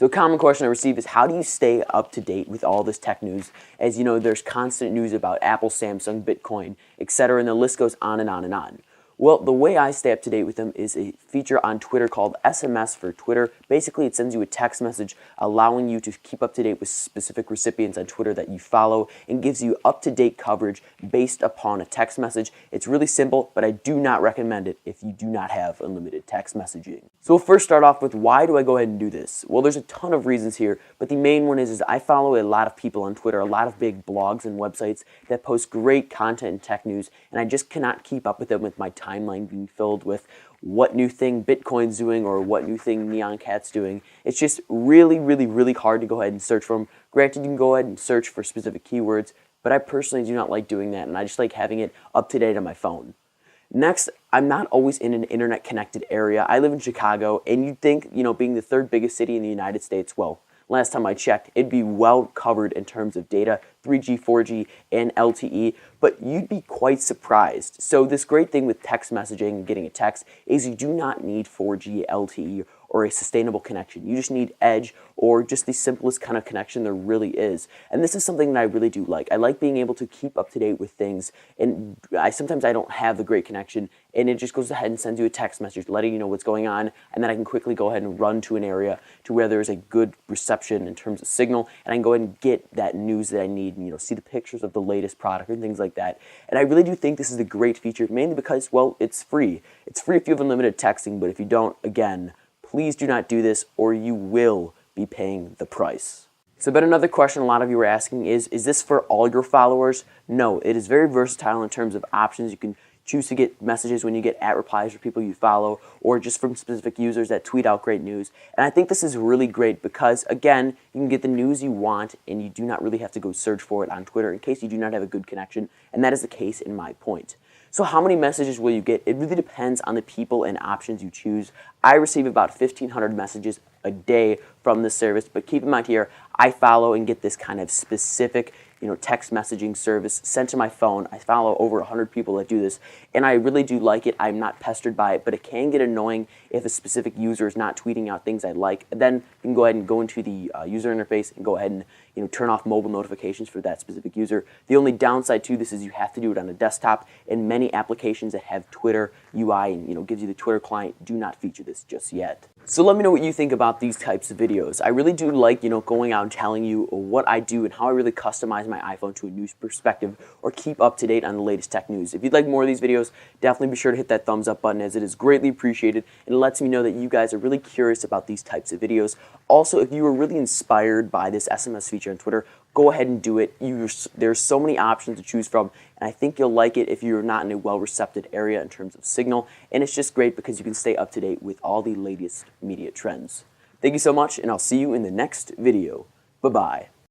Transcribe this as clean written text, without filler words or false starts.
So a common question I receive is, how do you stay up to date with all this tech news? As you know, there's constant news about Apple, Samsung, Bitcoin, etc., and the list goes on and on and on. Well, the way I stay up to date with them is a feature on Twitter called SMS for Twitter. Basically, it sends you a text message allowing you to keep up to date with specific recipients on Twitter that you follow and gives you up-to-date coverage based upon a text message. It's really simple, but I do not recommend it if you do not have unlimited text messaging. So we'll first start off with, why do I go ahead and do this? Well, there's a ton of reasons here, but the main one is I follow a lot of people on Twitter, a lot of big blogs and websites that post great content and tech news, and I just cannot keep up with them with my timeline being filled with what new thing Bitcoin's doing or what new thing Neon Cat's doing. It's just really hard to go ahead and search for them. Granted, you can go ahead and search for specific keywords, but I personally do not like doing that, and I just like having it up to date on my phone. Next, I'm not always in an internet connected area. I live in Chicago, and you'd think, being the third biggest city in the United States, well, last time I checked, it'd be well covered in terms of data, 3G, 4G, and LTE, but you'd be quite surprised. So this great thing with text messaging and getting a text is you do not need 4G, LTE, or a sustainable connection. You just need Edge, or just the simplest kind of connection there really is. And this is something that I really do like. I like being able to keep up to date with things, and sometimes I don't have the great connection, and it just goes ahead and sends you a text message letting you know what's going on, and then I can quickly go ahead and run to an area to where there's a good reception in terms of signal, and I can go ahead and get that news that I need, and see the pictures of the latest product and things like that. And I really do think this is a great feature, mainly because, well, it's free. It's free if you have unlimited texting, but if you don't, again, please do not do this, or you will be paying the price. So, but another question a lot of you are asking is this for all your followers? No, it is very versatile in terms of options. You can choose to get messages when you get @ replies for people you follow, or just from specific users that tweet out great news. And I think this is really great because, again, you can get the news you want, and you do not really have to go search for it on Twitter in case you do not have a good connection, and that is the case in my point. So how many messages will you get? It really depends on the people and options you choose. I receive about 1,500 messages a day from this service, but keep in mind here, I follow and get this kind of specific text messaging service sent to my phone. I follow over 100 people that do this, and I really do like it. I'm not pestered by it, but it can get annoying if a specific user is not tweeting out things I like. And then you can go ahead and go into the user interface and go ahead and turn off mobile notifications for that specific user. The only downside to this is you have to do it on a desktop, and many applications that have Twitter UI and gives you the Twitter client do not feature this just yet. So let me know what you think about these types of videos. I really do like, going out and telling you what I do and how I really customize my iPhone to a news perspective, or keep up to date on the latest tech news. If you'd like more of these videos, definitely be sure to hit that thumbs up button, as it is greatly appreciated, and it lets me know that you guys are really curious about these types of videos. Also, if you were really inspired by this SMS feature on Twitter, go ahead and do it. There's so many options to choose from, and I think you'll like it if you're not in a well-recepted area in terms of signal, and it's just great because you can stay up to date with all the latest media trends. Thank you so much, and I'll see you in the next video. Bye-bye.